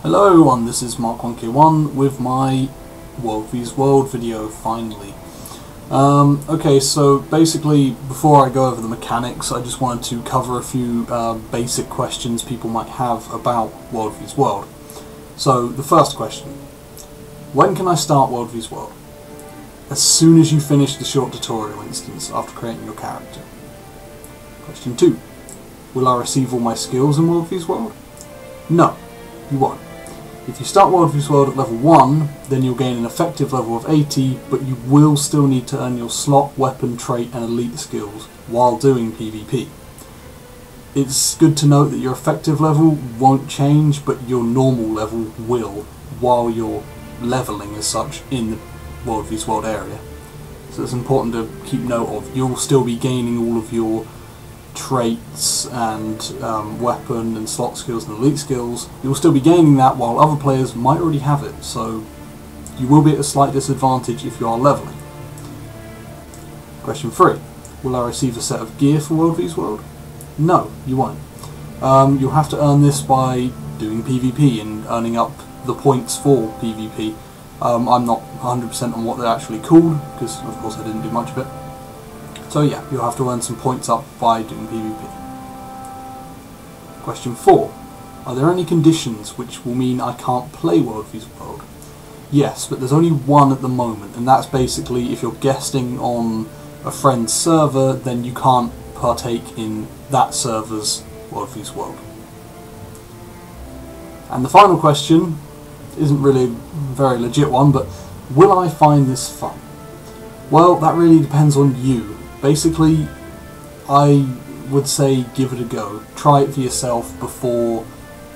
Hello everyone, this is Mark1k1 with my World vs World video finally. Okay, so basically before I go over the mechanics, I just wanted to cover a few basic questions people might have about World vs World. So the first question: when can I start World vs World? As soon as you finish the short tutorial instance after creating your character. Question 2: will I receive all my skills in World vs World? No, you won't. If you start World vs World at level 1, then you'll gain an effective level of 80, but you will still need to earn your slot, weapon, trait and elite skills while doing PvP. It's good to note that your effective level won't change, but your normal level will, while you're levelling as such in the World vs World area. So it's important to keep note of. You'll still be gaining all of your traits and weapon and slot skills and elite skills. You'll still be gaining that while other players might already have it, so you will be at a slight disadvantage if you are levelling. Question 3: will I receive a set of gear for World vs World? No, you won't. You'll have to earn this by doing PvP and earning up the points for PvP. I'm not 100% on what they're actually called, because of course I didn't do much of it. So yeah, you'll have to earn some points up by doing PvP. Question 4: are there any conditions which will mean I can't play World vs World? Yes, but there's only one at the moment, and that's basically if you're guesting on a friend's server, then you can't partake in that server's World vs World. And the final question isn't really a very legit one, but will I find this fun? Well, that really depends on you. Basically, I would say give it a go. Try it for yourself before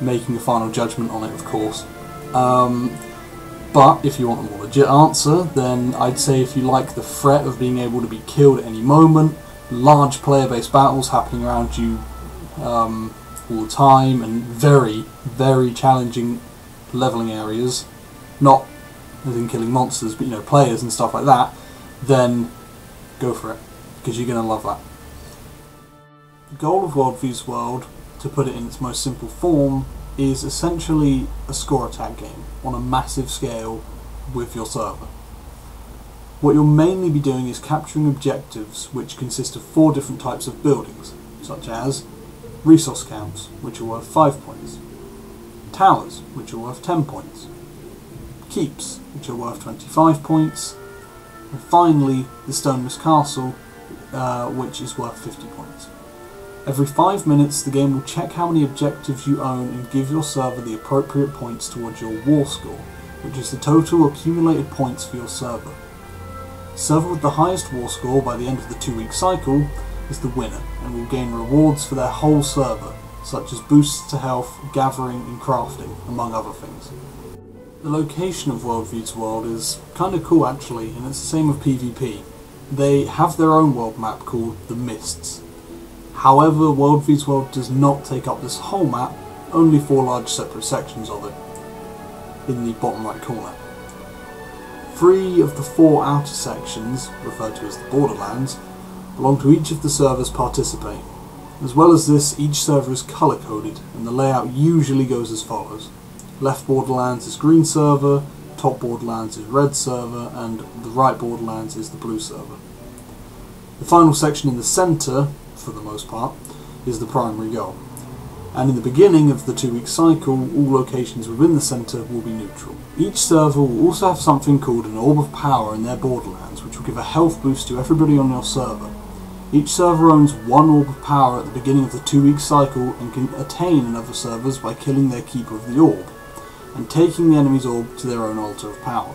making a final judgment on it, of course. But if you want a more legit answer, then I'd say if you like the threat of being able to be killed at any moment, large player-based battles happening around you all the time, and very, very challenging leveling areas, not as in killing monsters, but players and stuff like that, then go for it, because you're going to love that. The goal of World vs World, to put it in its most simple form, is essentially a score attack game on a massive scale with your server. What you'll mainly be doing is capturing objectives which consist of 4 different types of buildings, such as resource camps, which are worth 5 points, towers, which are worth 10 points, keeps, which are worth 25 points, and finally the Stoneless Castle, which is worth 50 points. Every 5 minutes the game will check how many objectives you own and give your server the appropriate points towards your war score, which is the total accumulated points for your server. The server with the highest war score by the end of the 2-week cycle is the winner, and will gain rewards for their whole server, such as boosts to health, gathering and crafting, among other things. The location of World vs World is kind of cool actually, and it's the same with PvP. They have their own world map called the Mists. However, World vs World does not take up this whole map, only 4 large separate sections of it, in the bottom right corner. 3 of the 4 outer sections, referred to as the Borderlands, belong to each of the servers participating. As well as this, each server is colour-coded, and the layout usually goes as follows. Left Borderlands is green server, top Borderlands is red server, and the right Borderlands is the blue server. The final section in the centre, for the most part, is the primary goal. And in the beginning of the 2-week cycle, all locations within the centre will be neutral. Each server will also have something called an Orb of Power in their Borderlands, which will give a health boost to everybody on your server. Each server owns 1 Orb of Power at the beginning of the 2-week cycle and can attain in other servers by killing their keeper of the orb, and taking the enemy's orb to their own altar of power.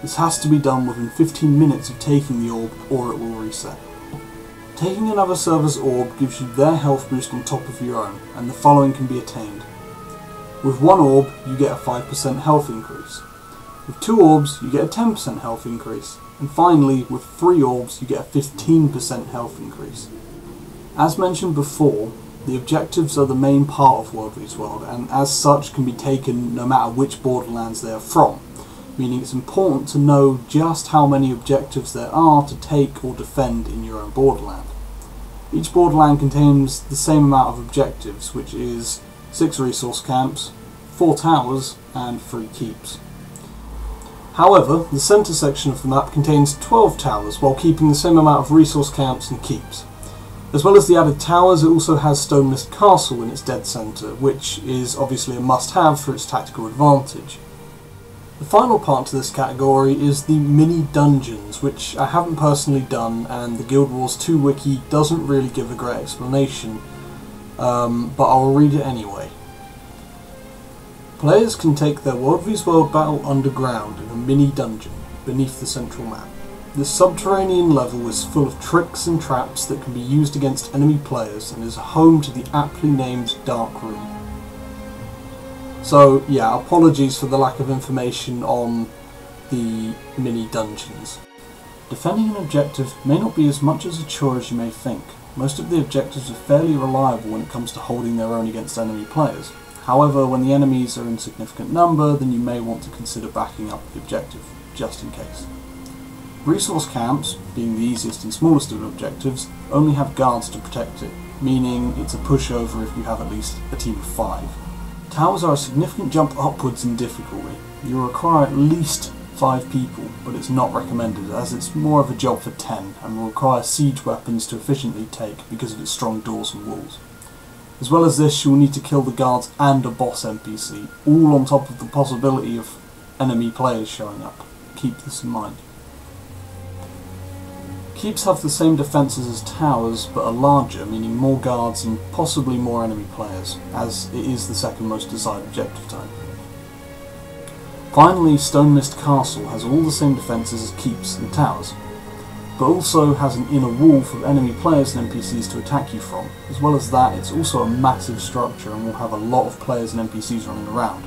This has to be done within 15 minutes of taking the orb, or it will reset. Taking another server's orb gives you their health boost on top of your own, and the following can be attained. With 1 orb, you get a 5% health increase. With 2 orbs, you get a 10% health increase. And finally, with 3 orbs, you get a 15% health increase. As mentioned before, the objectives are the main part of World vs World, and as such can be taken no matter which Borderlands they are from, meaning it's important to know just how many objectives there are to take or defend in your own Borderland. Each Borderland contains the same amount of objectives, which is 6 resource camps, 4 towers and 3 keeps. However, the centre section of the map contains 12 towers while keeping the same amount of resource camps and keeps. As well as the added towers, it also has Stone Mist Castle in its dead centre, which is obviously a must-have for its tactical advantage. The final part to this category is the mini dungeons, which I haven't personally done, and the Guild Wars 2 wiki doesn't really give a great explanation, but I'll read it anyway. Players can take their World vs World battle underground in a mini dungeon beneath the central map. This subterranean level is full of tricks and traps that can be used against enemy players and is home to the aptly named Dark Room. So yeah, apologies for the lack of information on the mini dungeons. Defending an objective may not be as much as a chore as you may think. Most of the objectives are fairly reliable when it comes to holding their own against enemy players. However, when the enemies are in significant number, then you may want to consider backing up the objective, just in case. Resource camps, being the easiest and smallest of objectives, only have guards to protect it, meaning it's a pushover if you have at least a team of 5. Towers are a significant jump upwards in difficulty. You require at least 5 people, but it's not recommended as it's more of a job for 10 and will require siege weapons to efficiently take because of its strong doors and walls. As well as this, you will need to kill the guards and a boss NPC, all on top of the possibility of enemy players showing up. Keep this in mind. Keeps have the same defences as towers, but are larger, meaning more guards and possibly more enemy players, as it is the second most desired objective type. Finally, Stone Mist Castle has all the same defences as keeps and towers, but also has an inner wall for enemy players and NPCs to attack you from. As well as that, it's also a massive structure and will have a lot of players and NPCs running around.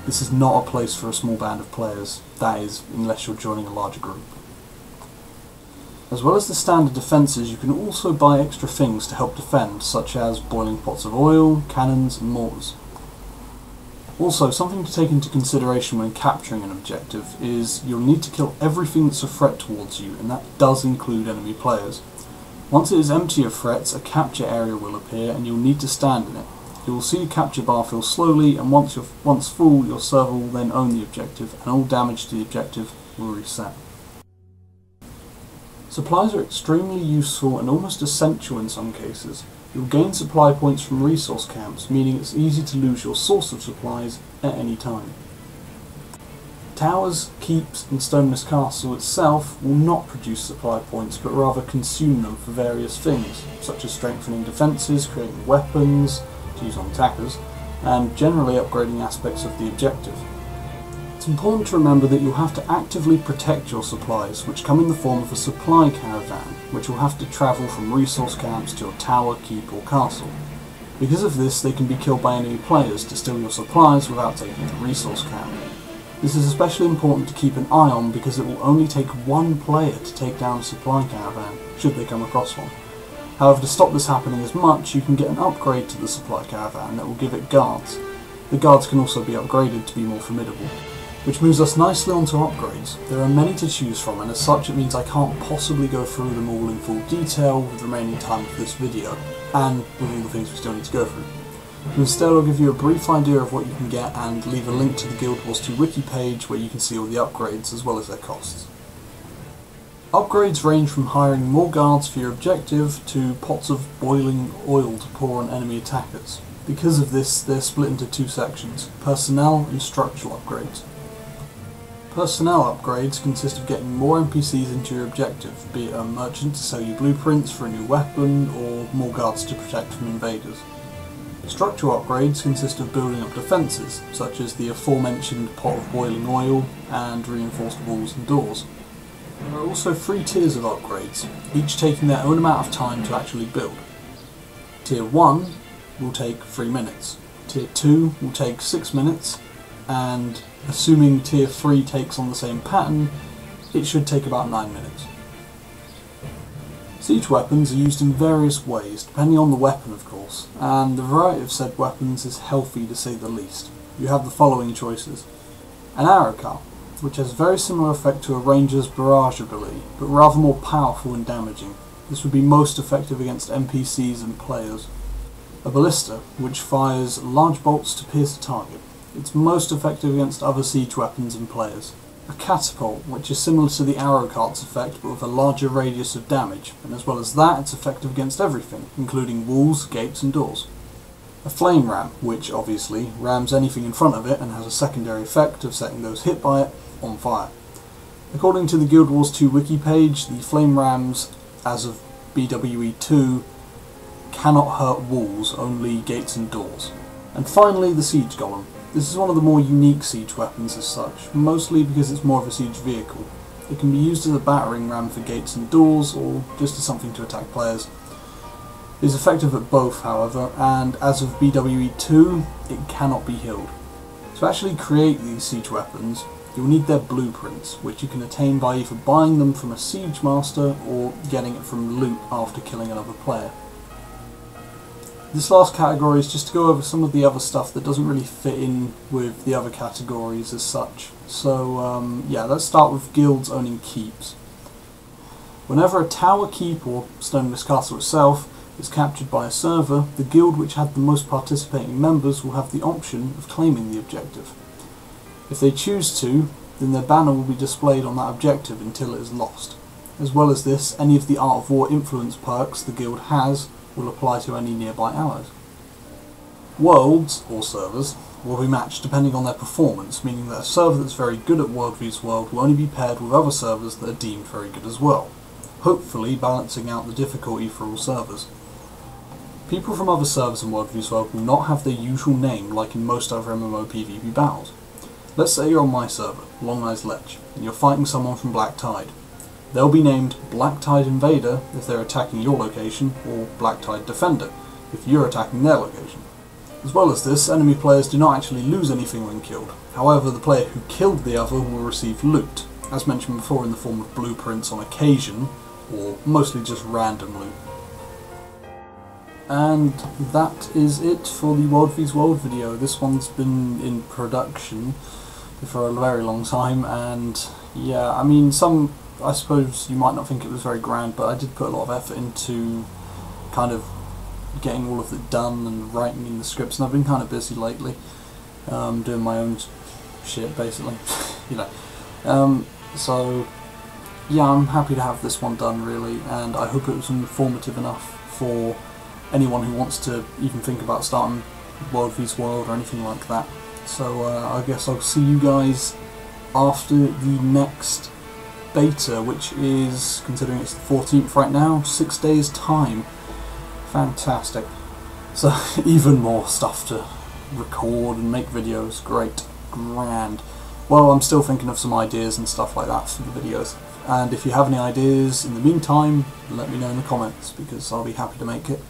This is not a place for a small band of players, that is, unless you're joining a larger group. As well as the standard defences, you can also buy extra things to help defend, such as boiling pots of oil, cannons and mortars. Also, something to take into consideration when capturing an objective is you'll need to kill everything that's a threat towards you, and that does include enemy players. Once it is empty of threats, a capture area will appear and you'll need to stand in it. You will see the capture bar fill slowly, and once full, your server will then own the objective and all damage to the objective will reset. Supplies are extremely useful and almost essential in some cases. You'll gain supply points from resource camps, meaning it's easy to lose your source of supplies at any time. Towers, keeps and Stone Mist Castle itself will not produce supply points, but rather consume them for various things, such as strengthening defences, creating weapons to use on attackers, and generally upgrading aspects of the objective. It's important to remember that you'll have to actively protect your supplies, which come in the form of a supply caravan, which will have to travel from resource camps to your tower, keep or castle. Because of this, they can be killed by enemy players to steal your supplies without taking the resource camp. This is especially important to keep an eye on because it will only take one player to take down a supply caravan, should they come across one. However, to stop this happening as much, you can get an upgrade to the supply caravan that will give it guards. The guards can also be upgraded to be more formidable. Which moves us nicely onto upgrades. There are many to choose from, and as such it means I can't possibly go through them all in full detail with the remaining time of this video, and with all the things we still need to go through. Instead I'll give you a brief idea of what you can get and leave a link to the Guild Wars 2 wiki page where you can see all the upgrades as well as their costs. Upgrades range from hiring more guards for your objective to pots of boiling oil to pour on enemy attackers. Because of this, they're split into 2 sections, personnel and structural upgrades. Personnel upgrades consist of getting more NPCs into your objective, be it a merchant to sell you blueprints for a new weapon, or more guards to protect from invaders. Structural upgrades consist of building up defences, such as the aforementioned pot of boiling oil and reinforced walls and doors. There are also 3 tiers of upgrades, each taking their own amount of time to actually build. Tier 1 will take 3 minutes, Tier 2 will take 6 minutes, and assuming Tier 3 takes on the same pattern, it should take about 9 minutes. Siege weapons are used in various ways, depending on the weapon of course, and the variety of said weapons is healthy to say the least. You have the following choices. An arrow cut, which has a very similar effect to a ranger's barrage ability, but rather more powerful and damaging. This would be most effective against NPCs and players. A ballista, which fires large bolts to pierce a target. It's most effective against other siege weapons and players. A catapult, which is similar to the arrow cart's effect but with a larger radius of damage, and as well as that it's effective against everything, including walls, gates and doors. A flame ram, which obviously rams anything in front of it and has a secondary effect of setting those hit by it on fire. According to the Guild Wars 2 wiki page, the flame rams, as of BWE 2, cannot hurt walls, only gates and doors. And finally, the siege golem. This is one of the more unique siege weapons as such, mostly because it's more of a siege vehicle. It can be used as a battering ram for gates and doors, or just as something to attack players. It is effective at both, however, and as of BWE 2, it cannot be healed. To actually create these siege weapons, you'll need their blueprints, which you can attain by either buying them from a siege master or getting it from loot after killing another player. This last category is just to go over some of the other stuff that doesn't really fit in with the other categories as such. So yeah, let's start with guilds owning keeps. Whenever a tower keep, or Stoneless Castle itself, is captured by a server, the guild which had the most participating members will have the option of claiming the objective. If they choose to, then their banner will be displayed on that objective until it is lost. As well as this, any of the Art of War influence perks the guild has will apply to any nearby allies. Worlds, or servers, will be matched depending on their performance, meaning that a server that's very good at World vs World will only be paired with other servers that are deemed very good as well, hopefully balancing out the difficulty for all servers. People from other servers in World vs World will not have their usual name like in most other MMO PvP battles. Let's say you're on my server, Long Eyes Ledge, and you're fighting someone from Black Tide. They'll be named Black Tide Invader if they're attacking your location, or Black Tide Defender if you're attacking their location. As well as this, enemy players do not actually lose anything when killed. However, the player who killed the other will receive loot, as mentioned before in the form of blueprints on occasion, or mostly just random loot. And that is it for the World vs World video. This one's been in production for a very long time, and yeah, I mean, I suppose you might not think it was very grand, but I did put a lot of effort into kind of getting all of it done and writing in the scripts, and I've been kind of busy lately, doing my own shit basically, you know. So yeah, I'm happy to have this one done really, and I hope it was informative enough for anyone who wants to even think about starting World vs World or anything like that. So I guess I'll see you guys after the next beta, which is, considering it's the 14th right now, 6 days time. Fantastic. So even more stuff to record and make videos. Great. Grand. Well, I'm still thinking of some ideas and stuff like that for the videos. And if you have any ideas in the meantime, let me know in the comments, because I'll be happy to make it.